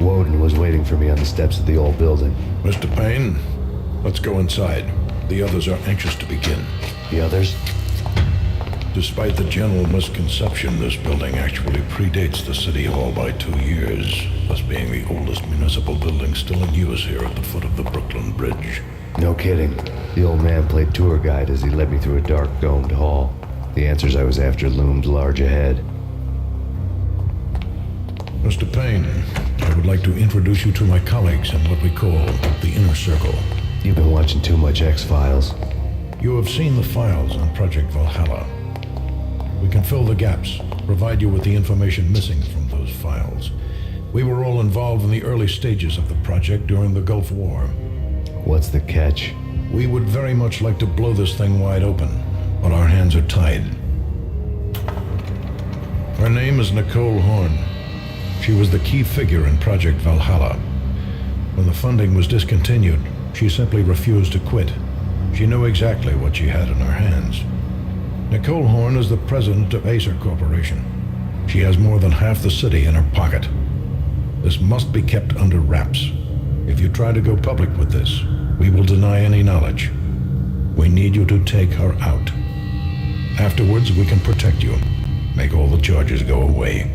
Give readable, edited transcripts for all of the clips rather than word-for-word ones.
Woden was waiting for me on the steps of the old building. Mr. Payne, let's go inside. The others are anxious to begin. The others? Despite the general misconception, this building actually predates the City Hall by 2 years, thus being the oldest municipal building still in use here at the foot of the Brooklyn Bridge. No kidding. The old man played tour guide as he led me through a dark domed hall. The answers I was after loomed large ahead. Mr. Payne, I would like to introduce you to my colleagues in what we call the Inner Circle. You've been watching too much X-Files. You have seen the files on Project Valhalla. We can fill the gaps, provide you with the information missing from those files. We were all involved in the early stages of the project during the Gulf War. What's the catch? We would very much like to blow this thing wide open, but our hands are tied. Her name is Nicole Horn. She was the key figure in Project Valhalla. When the funding was discontinued, she simply refused to quit. She knew exactly what she had in her hands. Nicole Horn is the president of Acer Corporation. She has more than half the city in her pocket. This must be kept under wraps. If you try to go public with this, we will deny any knowledge. We need you to take her out. Afterwards, we can protect you. Make all the charges go away.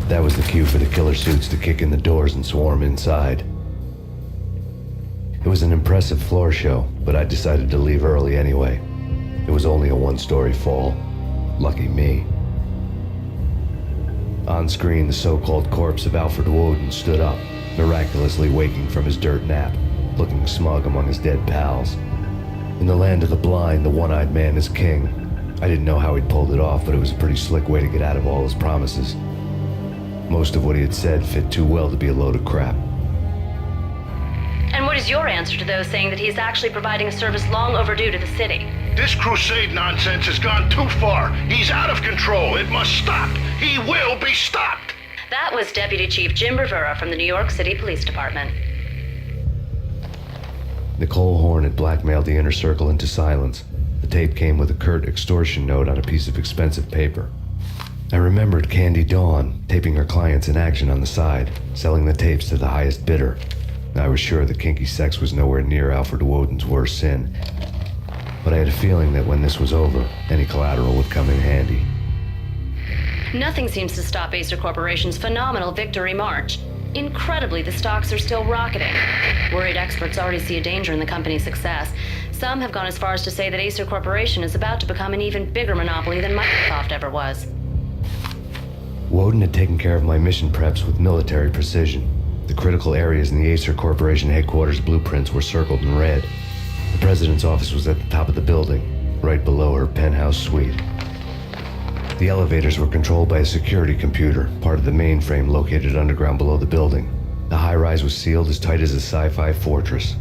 That was the cue for the killer suits to kick in the doors and swarm inside. It was an impressive floor show, but I decided to leave early anyway. It was only a one-story fall. Lucky me. On screen, the so-called corpse of Alfred Woden stood up, miraculously waking from his dirt nap, looking smug among his dead pals. In the land of the blind, the one-eyed man is king. I didn't know how he'd pulled it off, but it was a pretty slick way to get out of all his promises. Most of what he had said fit too well to be a load of crap. And what is your answer to those saying that he is actually providing a service long overdue to the city? This crusade nonsense has gone too far. He's out of control. It must stop. He will be stopped. That was Deputy Chief Jim Rivera from the New York City Police Department. Nicole Horn had blackmailed the Inner Circle into silence. The tape came with a curt extortion note on a piece of expensive paper. I remembered Candy Dawn taping her clients in action on the side, selling the tapes to the highest bidder. I was sure that kinky sex was nowhere near Alfred Woden's worst sin, but I had a feeling that when this was over, any collateral would come in handy. Nothing seems to stop Acer Corporation's phenomenal victory march. Incredibly, the stocks are still rocketing. Worried experts already see a danger in the company's success. Some have gone as far as to say that Acer Corporation is about to become an even bigger monopoly than Microsoft ever was. Woden had taken care of my mission preps with military precision. The critical areas in the Acer Corporation headquarters blueprints were circled in red. The president's office was at the top of the building, right below her penthouse suite. The elevators were controlled by a security computer, part of the mainframe located underground below the building. The high-rise was sealed as tight as a sci-fi fortress.